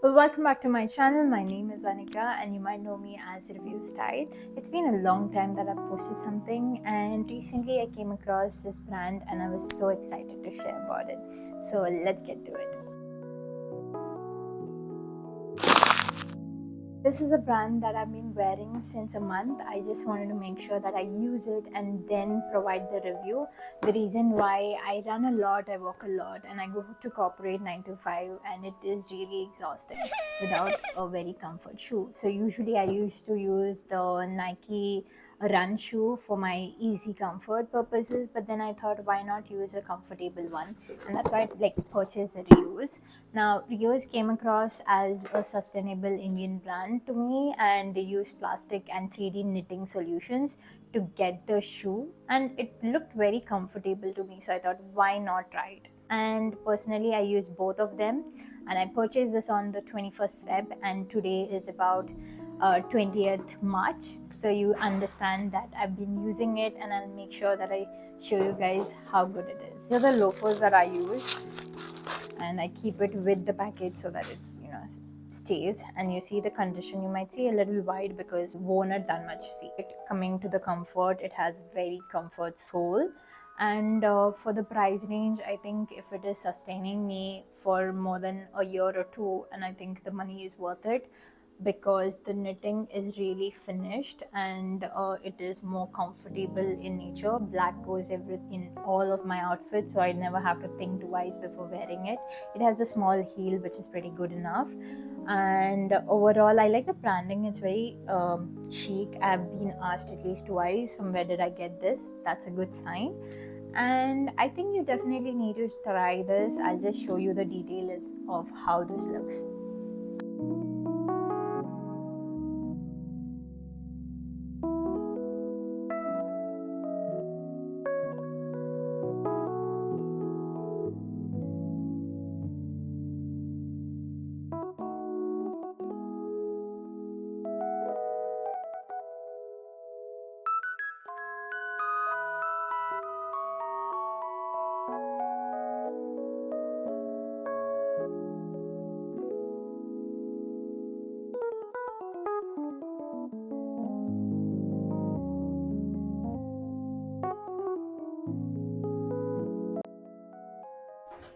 Well, welcome back to my channel. My name is Anika, and you might know me as Review Style. It's been a long time that I've posted something, and recently I came across this brand, and I was so excited to share about it. So let's get to it. This is a brand that I've been wearing since a month. I just wanted to make sure that I use it and then provide the review. The reason why: I run a lot, I walk a lot, and I go to corporate 9 to 5, and it is really exhausting without a very comfort shoe. So usually I used to use the Nike run shoe for my easy comfort purposes, but then I thought, why not use a comfortable one? And that's why I purchased the Reuse. Now, Rios came across as a sustainable Indian brand to me, and they use plastic and 3D knitting solutions to get the shoe, and it looked very comfortable to me. So I thought, why not try it? And personally, I use both of them, and I purchased this on the 21st Feb, and today is about 20th March. So you understand that I've been using it, and I'll make sure that I show you guys how good it is. These are the loafers that I use, and I keep it with the package so that it stays. And you see the condition, you might see a little wide because worn it that much. See it coming to the comfort, it has very comfort sole. And for the price range, I think if it is sustaining me for more than a year or two, and I think the money is worth it, because the knitting is really finished, and it is more comfortable in nature. Black goes in all of my outfits, so I never have to think twice before wearing it. It has a small heel, which is pretty good enough. And overall, I like the branding. It's very chic. I've been asked at least twice, from where did I get this? That's a good sign. And I think you definitely need to try this. I'll just show you the details of how this looks.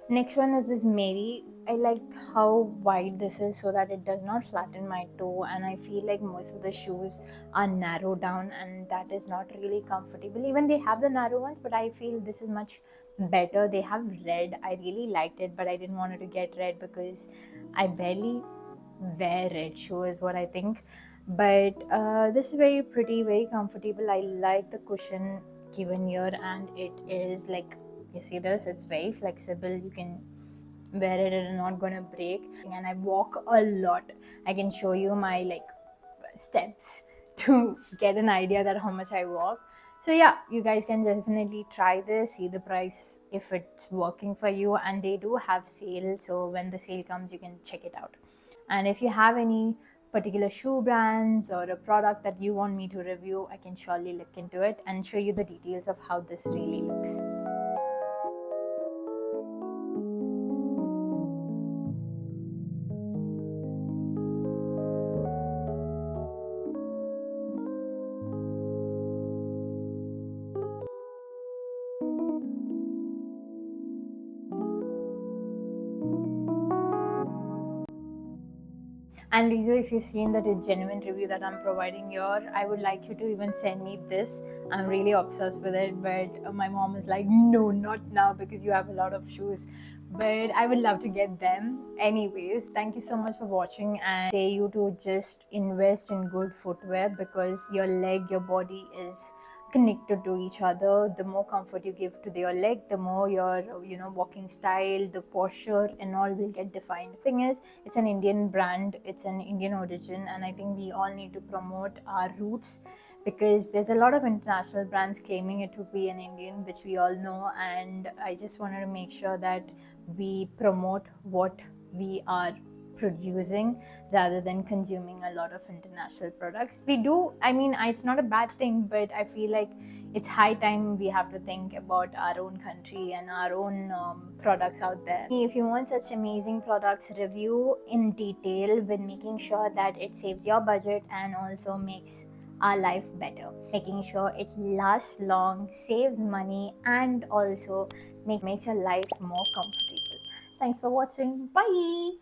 Next one is this Mary. I like how wide this is so that it does not flatten my toe, and I feel like most of the shoes are narrow down, and that is not really comfortable. Even they have the narrow ones, but I feel this is much better. They have red. I really liked it, but I didn't want it to get red because I barely wear red shoe is what I think. But this is very pretty, very comfortable. I like the cushion given here, and it is like, you see this, it's very flexible. You can wear it, it's not gonna break. And I walk a lot. I can show you my steps to get an idea that how much I walk. So yeah, you guys can definitely try this, see the price if it's working for you. And they do have sale, so when the sale comes, you can check it out. And if you have any particular shoe brands or a product that you want me to review, I can surely look into it and show you the details of how this really looks. And Lisa, if you've seen that genuine review that I'm providing here, I would like you to even send me this. I'm really obsessed with it, but my mom is like, no, not now, because you have a lot of shoes. But I would love to get them. Anyways, thank you so much for watching, and say you to just invest in good footwear, because your leg, your body is connected to each other. The more comfort you give to your leg, the more your walking style, the posture and all will get defined. Thing is, it's an Indian brand, it's an Indian origin, and I think we all need to promote our roots, because there's a lot of international brands claiming it to be an Indian, which we all know. And I just wanted to make sure that we promote what we are producing rather than consuming a lot of international products. We do, I mean, it's not a bad thing, but I feel like it's high time we have to think about our own country and our own products out there. If you want such amazing products, review in detail with making sure that it saves your budget and also makes our life better, making sure it lasts long, saves money, and also makes your life more comfortable. Thanks for watching. Bye.